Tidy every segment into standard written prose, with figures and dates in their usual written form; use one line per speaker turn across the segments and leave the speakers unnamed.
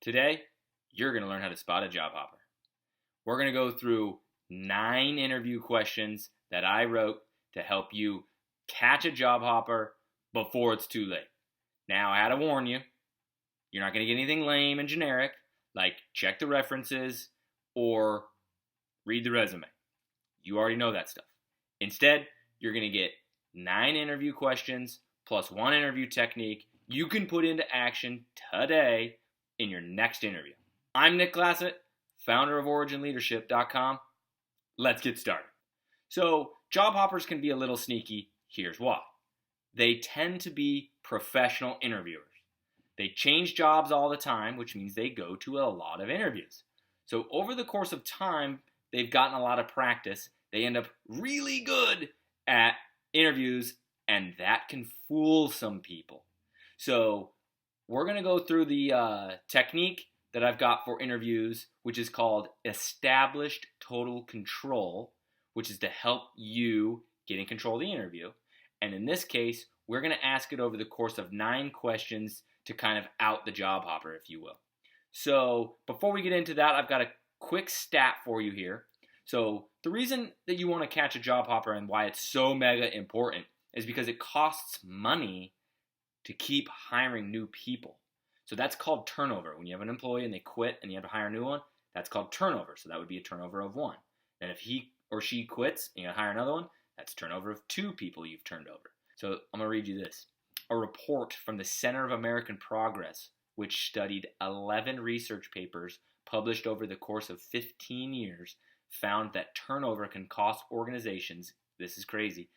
Today, you're going to learn how to spot a job hopper. We're going to go through 9 interview questions that I wrote to help you catch a job hopper before it's too late. Now, I had to warn you, you're not going to get anything lame and generic, like check the references or read the resume. You already know that stuff. Instead, you're going to get 9 interview questions plus 1 interview technique you can put into action today in your next interview. I'm Nick Glassett, founder of OriginLeadership.com. Let's get started. So, job hoppers can be a little sneaky. Here's why. They tend to be professional interviewers. They change jobs all the time, which means they go to a lot of interviews. So, over the course of time, they've gotten a lot of practice. They end up really good at interviews, and that can fool some people. So, we're going to go through the technique that I've got for interviews, which is called established total control, which is to help you get in control of the interview. And in this case, we're going to ask it over the course of 9 questions to kind of out the job hopper, if you will. So before we get into that, I've got a quick stat for you here. So the reason that you want to catch a job hopper and why it's so mega important is because it costs money to keep hiring new people. So that's called turnover. When you have an employee and they quit and you have to hire a new one, that's called turnover. So that would be a turnover of 1. And if he or she quits and you hire another one, that's turnover of 2 people you've turned over. So I'm going to read you this. A report from the Center of American Progress, which studied 11 research papers published over the course of 15 years, found that turnover can cost organizations, this is crazy,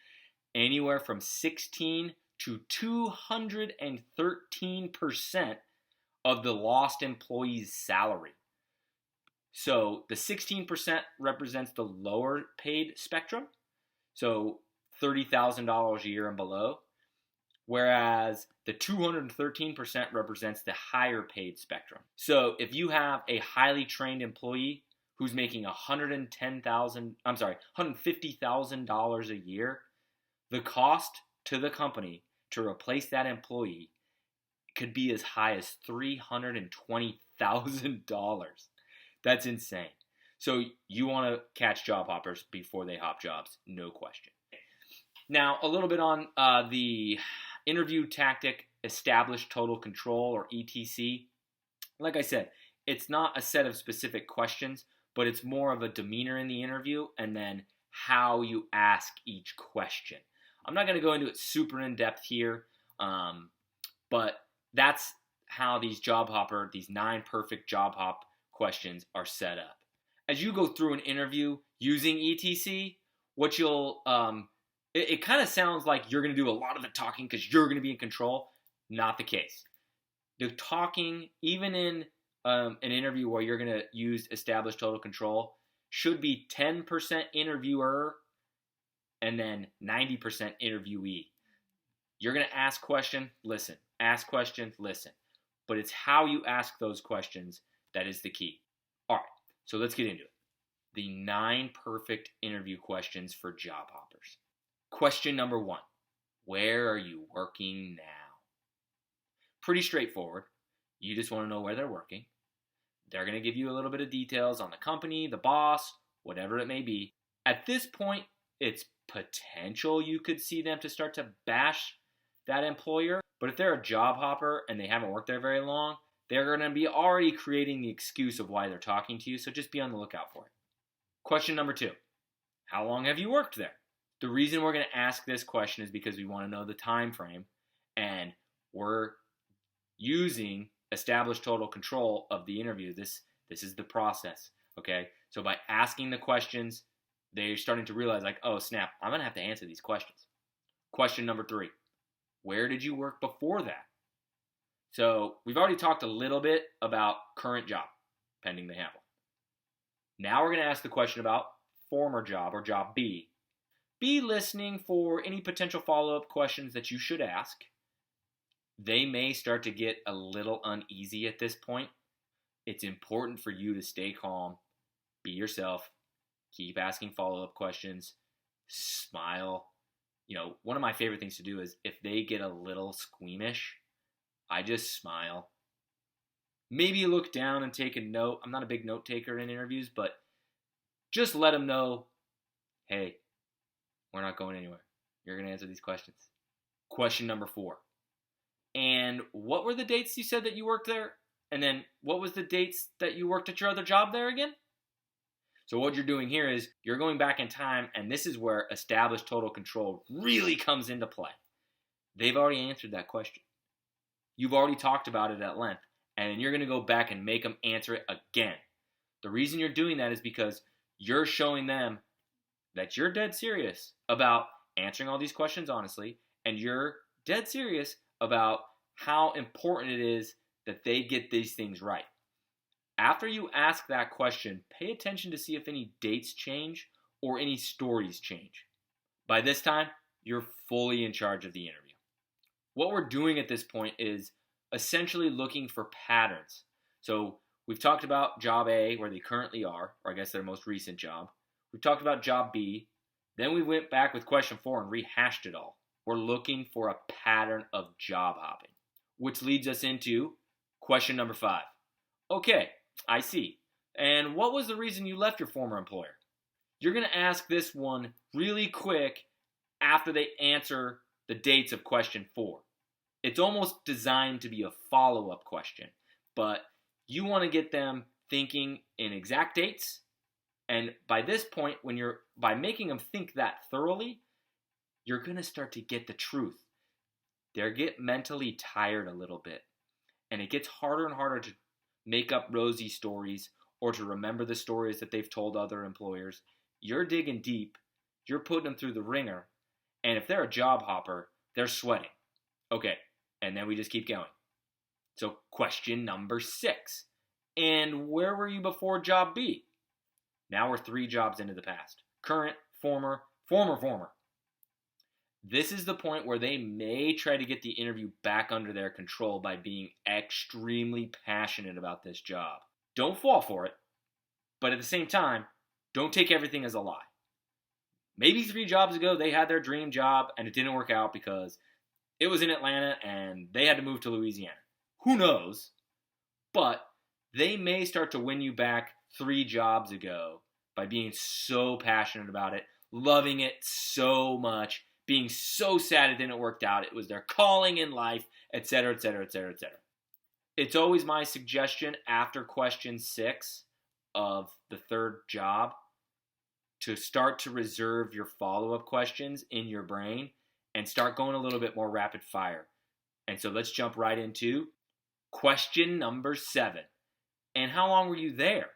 anywhere from 16 to 213% of the lost employee's salary. So the 16% represents the lower paid spectrum, so $30,000 a year and below, whereas the 213% represents the higher paid spectrum. So if you have a highly trained employee who's making $150,000 a year, the cost to the company to replace that employee could be as high as $320,000. That's insane. So you want to catch job hoppers before they hop jobs, no question. Now, a little bit on the interview tactic, established total control, or ETC. Like I said, it's not a set of specific questions, but it's more of a demeanor in the interview and then how you ask each question. I'm not going to go into it super in depth here, but that's how these 9 perfect job hop questions are set up. As you go through an interview using ETC, what you'll, it kind of sounds like you're going to do a lot of the talking because you're going to be in control. Not the case. The talking, even in an interview where you're going to use established total control, should be 10% interviewer and then 90% interviewee. You're going to ask question, listen. Ask question, listen. But it's how you ask those questions that is the key. All right, so let's get into it. The 9 perfect interview questions for job hoppers. Question number 1. Where are you working now? Pretty straightforward. You just want to know where they're working. They're going to give you a little bit of details on the company, the boss, whatever it may be. At this point, it's potential you could see them to start to bash that employer. But if they're a job hopper and they haven't worked there very long, they're going to be already creating the excuse of why they're talking to you. So just be on the lookout for it. Question number 2. How long have you worked there? The reason we're going to ask this question is because we want to know the time frame, and we're using established total control of the interview. This is the process, okay? So by asking the questions, they're starting to realize, like, oh, snap, I'm going to have to answer these questions. Question number 3. Where did you work before that? So we've already talked a little bit about current job, pending they have one. Now we're going to ask the question about former job or job B. Be listening for any potential follow-up questions that you should ask. They may start to get a little uneasy at this point. It's important for you to stay calm, be yourself, keep asking follow-up questions, smile. One of my favorite things to do is if they get a little squeamish, I just smile Maybe look down and take a note. I'm not a big note taker in interviews, but just let them know, hey, we're not going anywhere. You're going to answer these questions. Question number 4. And what were the dates you said that you worked there? And then what was the dates that you worked at your other job there again? So what you're doing here is you're going back in time, and this is where established total control really comes into play. They've already answered that question. You've already talked about it at length, and then you're going to go back and make them answer it again. The reason you're doing that is because you're showing them that you're dead serious about answering all these questions honestly, and you're dead serious about how important it is that they get these things right. After you ask that question, pay attention to see if any dates change or any stories change. By this time, you're fully in charge of the interview. What we're doing at this point is essentially looking for patterns. So we've talked about job A, where they currently are, or I guess their most recent job. We've talked about job B. Then we went back with question 4 and rehashed it all. We're looking for a pattern of job hopping, which leads us into question number 5. Okay, I see. And what was the reason you left your former employer? You're going to ask this one really quick after they answer the dates of question 4. It's almost designed to be a follow-up question, but you want to get them thinking in exact dates. And by this point, by making them think that thoroughly, you're going to start to get the truth. They get mentally tired a little bit, and it gets harder and harder to make up rosy stories or to remember the stories that they've told other employers. You're digging deep, you're putting them through the ringer, and if they're a job hopper, they're sweating. Okay, and then we just keep going. So question number 6. And where were you before job B? Now we're 3 jobs into the past. Current, former. This is the point where they may try to get the interview back under their control by being extremely passionate about this job. Don't fall for it, but at the same time, don't take everything as a lie. Maybe 3 jobs ago they had their dream job and it didn't work out because it was in Atlanta and they had to move to Louisiana. Who knows? But they may start to win you back 3 jobs ago by being so passionate about it, loving it so much, being so sad it didn't work out, it was their calling in life, etc., etc., etc., etc. It's always my suggestion after question 6 of the 3rd job to start to reserve your follow-up questions in your brain and start going a little bit more rapid fire. And so let's jump right into question number 7. And how long were you there?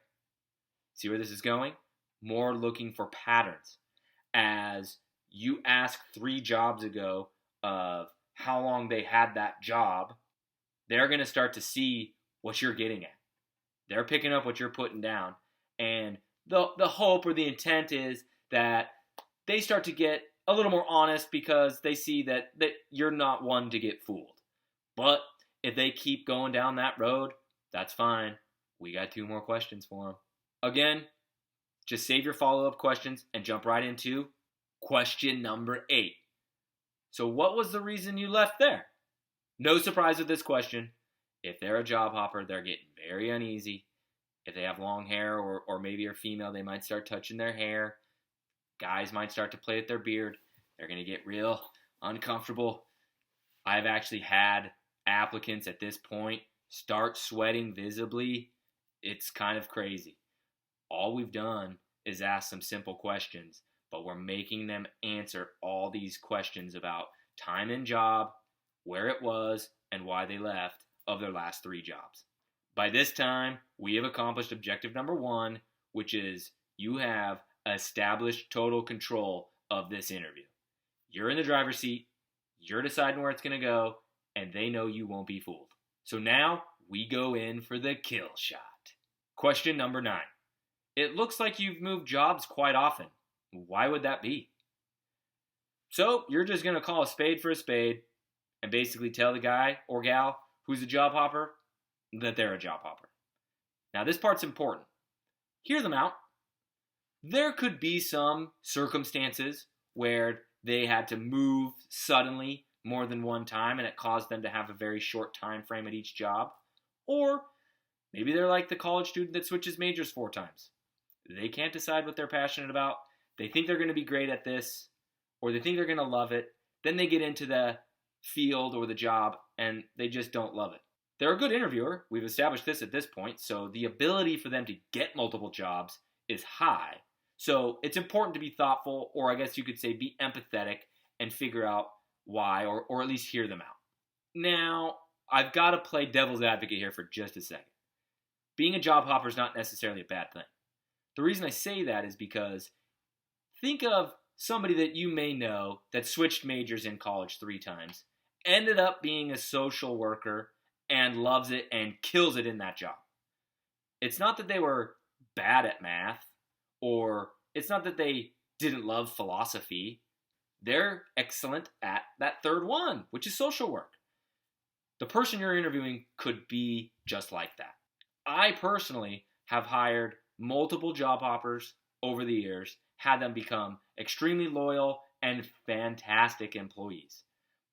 See where this is going? More looking for patterns. As you asked 3 jobs ago of how long they had that job, they're going to start to see what you're getting at. They're picking up what you're putting down. And the hope or the intent is that they start to get a little more honest because they see that you're not one to get fooled. But if they keep going down that road, that's fine. We got 2 more questions for them. Again, just save your follow-up questions and jump right into question number 8. So what was the reason you left there? No surprise with this question. If they're a job hopper, they're getting very uneasy. If they have long hair or maybe are female, they might start touching their hair. Guys might start to play with their beard. They're going to get real uncomfortable. I've actually had applicants at this point start sweating visibly. It's kind of crazy. All we've done is ask some simple questions, but we're making them answer all these questions about time and job, where it was, and why they left of their last 3 jobs. By this time, we have accomplished objective number 1, which is you have established total control of this interview. You're in the driver's seat, you're deciding where it's going to go, and they know you won't be fooled. So now we go in for the kill shot. Question number 9. It looks like you've moved jobs quite often. Why would that be? So you're just going to call a spade for a spade and basically tell the guy or gal who's a job hopper that they're a job hopper. Now this part's important. Hear them out. There could be some circumstances where they had to move suddenly more than one time and it caused them to have a very short time frame at each job. Or Maybe they're like the college student that switches majors 4 times. They can't decide what they're passionate about. They think they're going to be great at this, or they think they're going to love it. Then they get into the field or the job, and they just don't love it. They're a good interviewer. We've established this at this point, so the ability for them to get multiple jobs is high. So it's important to be thoughtful, or I guess you could say be empathetic, and figure out why, or at least hear them out. Now, I've got to play devil's advocate here for just a second. Being a job hopper is not necessarily a bad thing. The reason I say that is because think of somebody that you may know that switched majors in college 3 times, ended up being a social worker, and loves it and kills it in that job. It's not that they were bad at math, or it's not that they didn't love philosophy. They're excellent at that third one, which is social work. The person you're interviewing could be just like that. I personally have hired multiple job hoppers over the years, had them become extremely loyal and fantastic employees.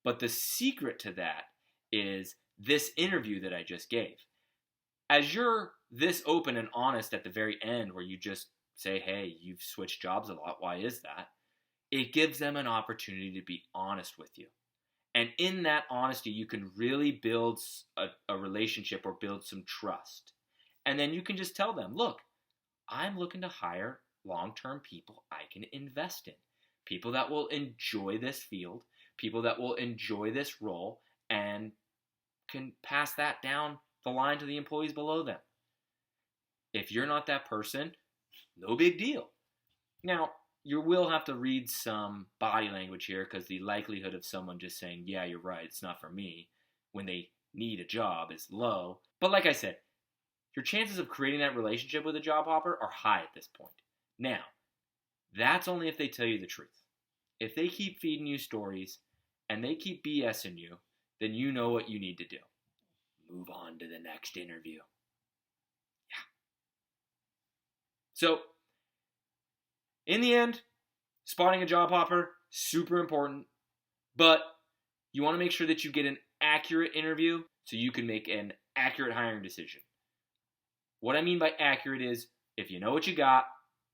But the secret to that is this interview that I just gave. As you're this open and honest at the very end, where you just say, hey, you've switched jobs a lot, why is that? It gives them an opportunity to be honest with you. And in that honesty, you can really build a relationship or build some trust. And then you can just tell them, look, I'm looking to hire long-term people I can invest in. People that will enjoy this field, people that will enjoy this role, and can pass that down the line to the employees below them. If you're not that person, no big deal. Now, you will have to read some body language here, because the likelihood of someone just saying, yeah, you're right, it's not for me, when they need a job is low. But like I said, your chances of creating that relationship with a job hopper are high at this point. Now, that's only if they tell you the truth. If they keep feeding you stories and they keep BSing you, then you know what you need to do. Move on to the next interview. Yeah. So, in the end, spotting a job hopper, super important, but you want to make sure that you get an accurate interview so you can make an accurate hiring decision. What I mean by accurate is, if you know what you got,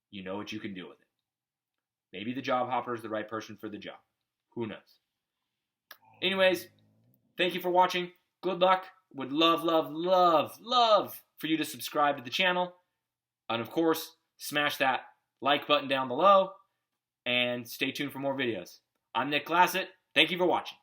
you know what you can do with it. Maybe the job hopper is the right person for the job. Who knows? Anyways, thank you for watching. Good luck. Would love, love, love, love for you to subscribe to the channel. And of course, smash that like button down below. And stay tuned for more videos. I'm Nick Glassett. Thank you for watching.